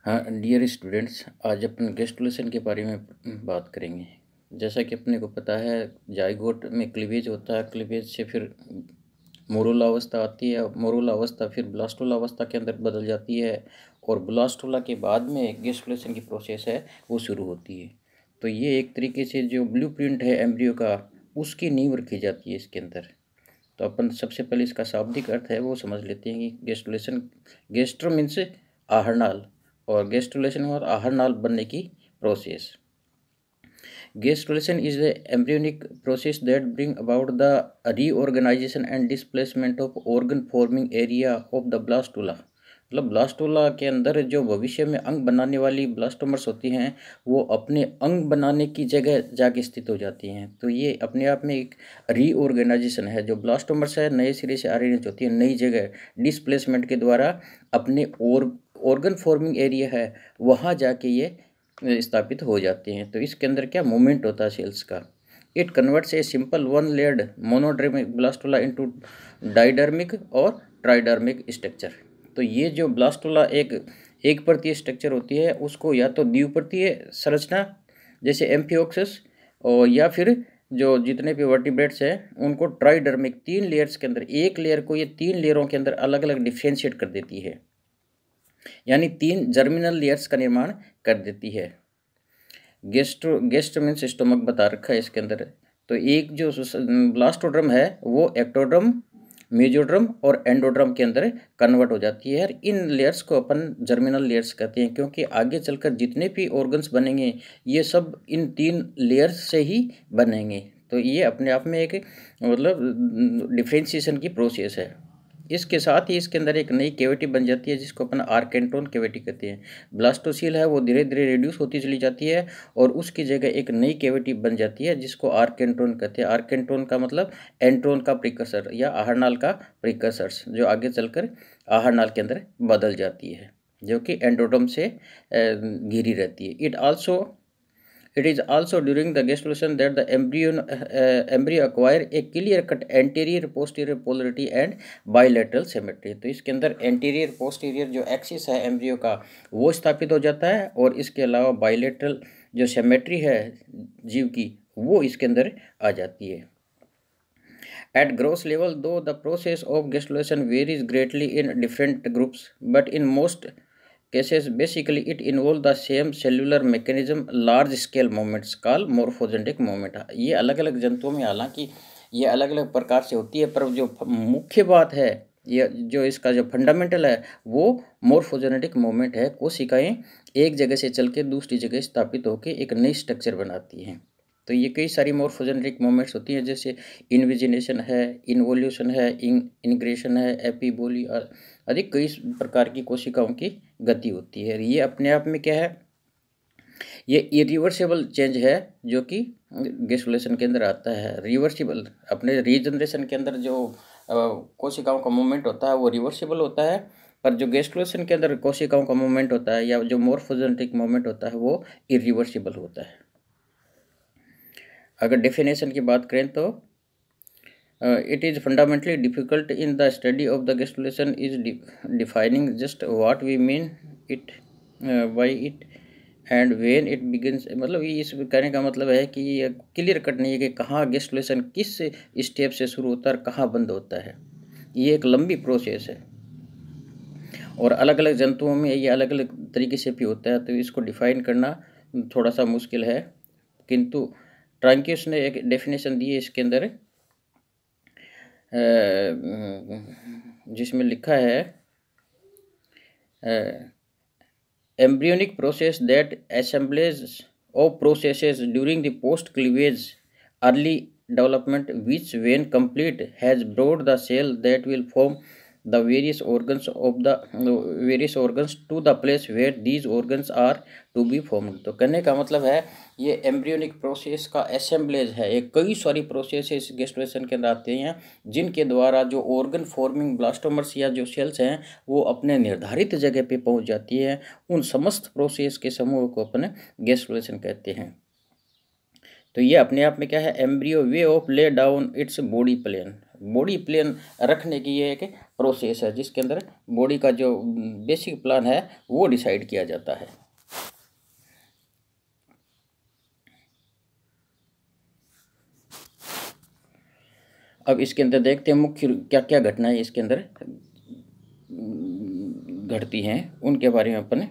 हाँ dear students, आज अपन gastrulation के बारे में बात करेंगे। जैसा कि अपने को पता है, जाइगोट में क्लीवेज होता है, क्लीवेज से फिर मोरूला अवस्था आती है, मोरूला अवस्था फिर ब्लास्टोला अवस्था के अंदर बदल जाती है, और ब्लास्टोला के बाद में गेस्टुलेशन की प्रोसेस है वो शुरू होती है। तो ये एक तरीके से जो ब्लूप्रिंट है एम्ब्रियो का, उसकी नींव रखी जाती है इसके अंदर। तो अपन सबसे पहले इसका शाब्दिक अर्थ है वो समझ लेते हैं कि गेस्टुलेशन, गेस्ट्रो मीन्स आहरनाल, और गेस्टुलेशन और आहरनाल बनने की process. Gastrulation is the embryonic process that bring about the reorganization and displacement of organ forming area of the blastula। मतलब ब्लास्टोला के अंदर जो भविष्य में अंग बनाने वाली ब्लास्टोमर्स होती हैं वो अपने अंग बनाने की जगह जाके स्थित हो जाती हैं। तो ये अपने आप में एक रीऑर्गेनाइजेशन है। जो ब्लास्टोमर्स है नए सिरे से अरेंज होती है नई जगह, डिस्प्लेसमेंट के द्वारा अपने ऑर्गन फॉर्मिंग एरिया है वहाँ जाके ये स्थापित हो जाते हैं। तो इसके अंदर क्या मूवमेंट होता है सेल्स का। It converts a simple one layered monodermic blastula into didermic और ट्राइडर्मिक स्ट्रक्चर। तो ये जो ब्लास्टोला एक परतीय स्ट्रक्चर होती है उसको या तो द्विपर्तीय संरचना जैसे एम्फिओक्सिस, और या फिर जो जितने भी वर्टिब्रेट्स हैं उनको ट्राइडर्मिक, 3 लेयर्स के अंदर, एक लेयर को ये 3 लेयरों के अंदर अलग अलग डिफ्रेंशिएट कर देती है, यानी 3 जर्मिनल लेयर्स का निर्माण कर देती है। गेस्ट मीन्स स्टोमक बता रखा है इसके अंदर। तो एक जो ब्लास्टोड्रम है वो एक्टोड्रम, मेजोड्रम और एंडोड्रम के अंदर कन्वर्ट हो जाती है। और इन लेयर्स को अपन जर्मिनल लेयर्स कहते हैं, क्योंकि आगे चलकर जितने भी ऑर्गन्स बनेंगे ये सब इन 3 लेयर्स से ही बनेंगे। तो ये अपने आप में एक मतलब डिफ्रेंशिएशन की प्रोसेस है। इसके साथ ही इसके अंदर एक नई कैविटी बन जाती है जिसको अपन आर्केंट्रोन कैविटी कहते हैं। ब्लास्टोसील है वो धीरे धीरे रिड्यूस होती चली जाती है और उसकी जगह एक नई कैविटी बन जाती है जिसको आर्केंट्रोन कहते हैं। आर्केंट्रोन का मतलब एंट्रोन का प्रिकर्सर या आहरनाल का प्रिकर्सर्स, जो आगे चलकर आहरनाल के अंदर बदल जाती है, जो कि एंडोडर्म से घिरी रहती है। It is also during the gestation that the embryo acquire a clear-cut anterior posterior polarity and bilateral symmetry। तो इसके अंदर anterior posterior जो एक्सिस है एम्ब्रियो का वो स्थापित हो जाता है, और इसके अलावा bilateral जो सिमेट्री है जीव की वो इसके अंदर आ जाती है। At gross level, though the process of gestation varies greatly in different groups, but in most cases basically it involve the same cellular mechanism, large scale movements called morphogenetic movement। ये अलग अलग जंतुओं में हालांकि ये अलग अलग प्रकार से होती है, पर जो मुख्य बात है ये जो इसका जो फंडामेंटल है वो मोर्फोजेनेटिक मूवमेंट है। कोशिकाएं एक जगह से चल के दूसरी जगह स्थापित होकर एक नई स्ट्रक्चर बनाती हैं। तो ये कई सारी मोर्फोजेनेटिक मूवमेंट्स होती हैं, जैसे इन्विजिनेशन है, इन्वोल्यूशन है, इंग्रेशन है, एपीबोली आदि कई प्रकार की कोशिकाओं की गति होती है। ये अपने आप में क्या है, ये इरिवर्सिबल चेंज है जो कि गेस्टुलेशन के अंदर आता है। रिवर्सिबल अपने रीजनरेशन के अंदर जो कोशिकाओं का मूवमेंट होता है वो रिवर्सिबल होता है, पर जो गेस्टुलेशन के अंदर कोशिकाओं का मूवमेंट होता है या जो मोर्फोजेनेटिक मूवमेंट होता है वो इरिवर्सिबल होता है। अगर डेफिनेशन की बात करें तो it is fundamentally difficult in the study of the gestation is defining just what we mean it, why it and when it begins। मतलब ये इस कहने का मतलब है कि ये क्लियर कट नहीं है कि कहाँ गेस्टुलेशन किस स्टेप से शुरू होता है और कहाँ बंद होता है। ये एक लंबी प्रोसेस है और अलग अलग जंतुओं में ये अलग अलग तरीके से भी होता है, तो इसको डिफाइन करना थोड़ा सा मुश्किल है। किंतु ट्रांकियस ने एक डेफिनेशन दी है इसके अंदर, जिसमें लिखा है embryonic process that assemblage of processes during the post cleavage early development which when complete has brought the cell that will form the various organs to the place where these organs are to be formed। तो कहने का मतलब है ये embryonic process का assemblage है। एक कई सारी प्रोसेस इस गेस्टुलेशन के अंदर आते हैं जिनके द्वारा जो ऑर्गन फॉर्मिंग ब्लास्टोमर्स या जो सेल्स हैं वो अपने निर्धारित जगह पे पहुंच जाती है। उन समस्त प्रोसेस के समूह को अपन गेस्टुलेशन कहते हैं। तो ये अपने आप में क्या है, embryo way of lay down its body plan. Body plan रखने की ये एक प्रोसेस है जिसके अंदर बॉडी का जो बेसिक प्लान है वो डिसाइड किया जाता है। अब इसके अंदर देखते हैं मुख्य क्या क्या घटनाएं इसके अंदर घटती हैं, उनके बारे में अपन